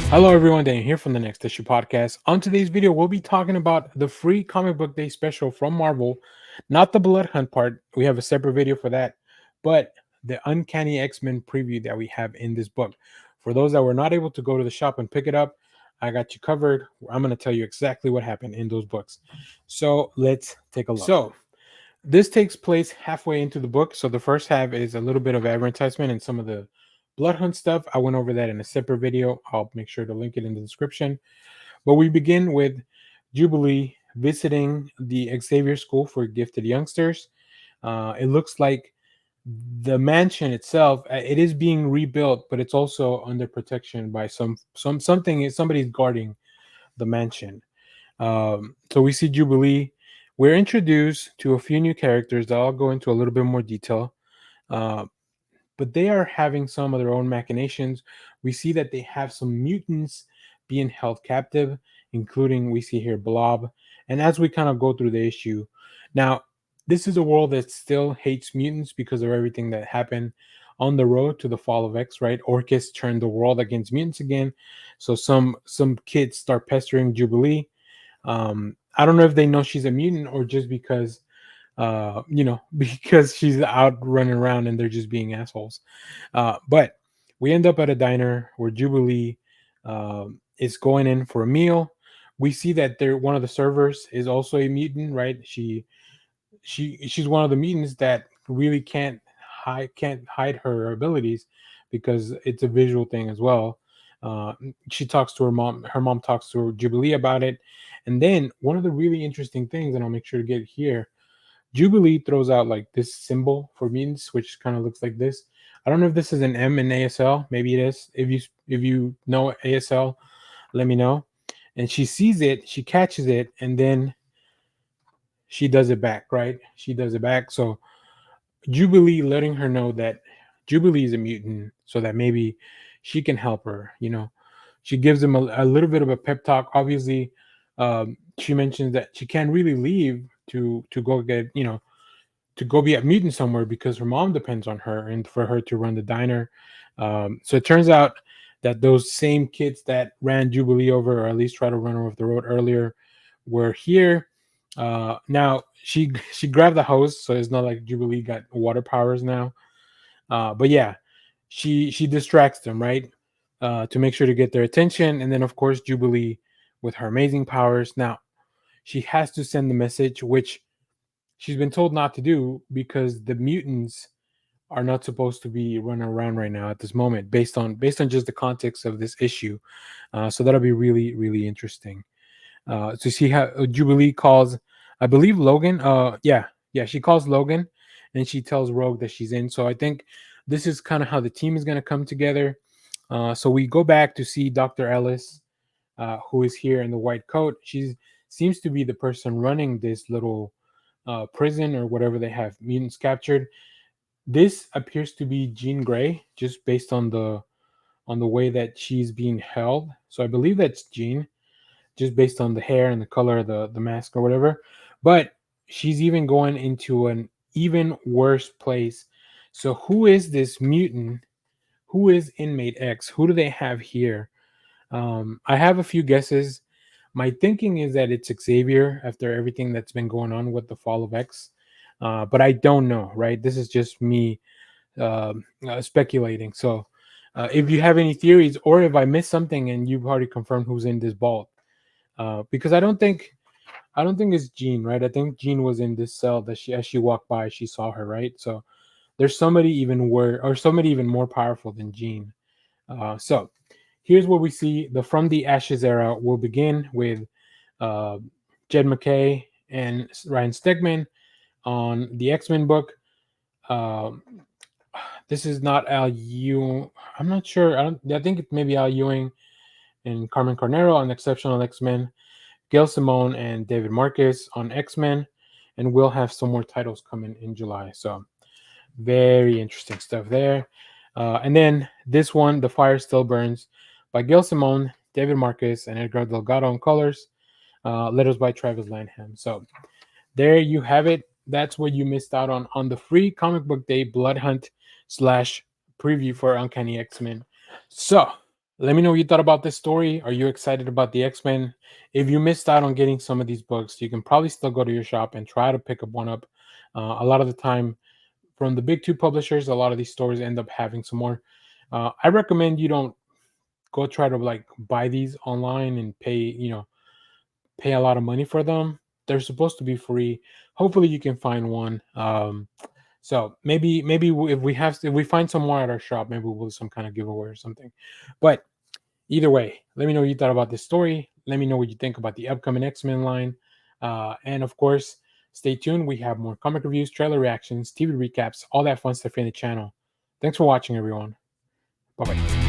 Hello, everyone. Dan here from the Next Issue Podcast. On today's video, we'll be talking about the free comic book day special from Marvel, not the Blood Hunt part. We have a separate video for that, but the Uncanny X-Men preview that we have in this book. For those that were not able to go to the shop and pick it up, I got you covered. I'm going to tell you exactly what happened in those books. So let's take a look. So this takes place halfway into the book. So the first half is a little bit of advertisement and some of the Blood Hunt stuff. I went over that in a separate video. I'll make sure to link it in the description. But we begin with Jubilee visiting the Xavier School for Gifted Youngsters. It looks like the mansion itself it is being rebuilt, but it's also under protection by something. Somebody's guarding the mansion. So we see Jubilee. We're introduced to a few new characters that I'll go into a little bit more detail. Uh, but they are having some of their own machinations. We see that they have some mutants being held captive, including we see here Blob. And as we kind of go through the issue, now this is a world that still hates mutants because of everything that happened on the road to the fall of X, right? Orchis turned the world against mutants again. So some kids start pestering Jubilee. I don't know if they know she's a mutant or just because because she's out running around and they're just being assholes. But we end up at a diner where Jubilee is going in for a meal. We see that they're one of the servers is also a mutant, right? She's one of the mutants that really can't hide her abilities because it's a visual thing as well. She talks to her mom. Her mom talks to Jubilee about it, and then one of the really interesting things, and I'll make sure to get it here. Jubilee throws out like this symbol for mutants, which kind of looks like this. I don't know if this is an M in ASL. Maybe it is. If you know ASL, let me know. And she sees it, she catches it, and then she does it back, right? She does it back. So Jubilee letting her know that Jubilee is a mutant, so that maybe she can help her. She gives him a little bit of a pep talk. Obviously, she mentions that she can't really leave to go get to go be a mutant somewhere because her mom depends on her and for her to run the diner. So it turns out that those same kids that ran Jubilee over, or at least tried to run her off the road earlier, were here. Now she grabbed the hose, so it's not like Jubilee got water powers now. But yeah, she distracts them, right, to make sure to get their attention, and then of course Jubilee with her amazing powers. Now she has to send the message, which she's been told not to do because the mutants are not supposed to be running around right now at this moment, based on just the context of this issue. So that'll be really really interesting to see how Jubilee calls, I believe Logan. Yeah, she calls Logan, and she tells Rogue that she's in. So I think this is kind of how the team is going to come together. So we go back to see Dr. Ellis, who is here in the white coat. She seems to be the person running this little prison or whatever they have mutants captured. This appears to be Jean Grey, just based on the way that she's being held. So I believe that's Jean, just based on the hair and the color of the mask or whatever. But she's even going into an even worse place. So who is this mutant? Who is inmate X? Who do they have here? I have a few guesses. My thinking is that it's Xavier after everything that's been going on with the fall of X. But I don't know, right? This is just me speculating. So if you have any theories, or if I missed something and you've already confirmed who's in this vault, because I don't think it's Jean, right? I think Jean was in this cell that as she walked by, she saw her, right? So there's somebody even worse, or somebody even more powerful than Jean. So here's what we see. The From the Ashes era will begin with uh, Jed McKay and Ryan Stegman on the X-Men book. Um, this is not Al Ewing. I'm not sure. I think it may be Al Ewing and Carmen Carnero on Exceptional X-Men. Gail Simone and David Marcus on X-Men. And we'll have some more titles coming in July. So very interesting stuff there. And then this one, The Fire Still Burns, by Gail Simone, David Marcus, and Edgar Delgado on colors. Letters by Travis Lanham. So there you have it. That's what you missed out on the free comic book day blood hunt slash preview for Uncanny X-Men. So Let me know what you thought about this story. Are you excited about the X-Men? If you missed out on getting some of these books, you can probably still go to your shop and try to pick up one up. A lot of the time, from the big two publishers, a lot of these stores end up having some more. I recommend you don't go try to like buy these online and pay a lot of money for them. They're supposed to be free. Hopefully, you can find one. So if we find some more at our shop, maybe we'll do some kind of giveaway or something. But either way, let me know what you thought about this story. Let me know what you think about the upcoming X-Men line. And of course, stay tuned. We have more comic reviews, trailer reactions, TV recaps, all that fun stuff in the channel. Thanks for watching, everyone. Bye bye.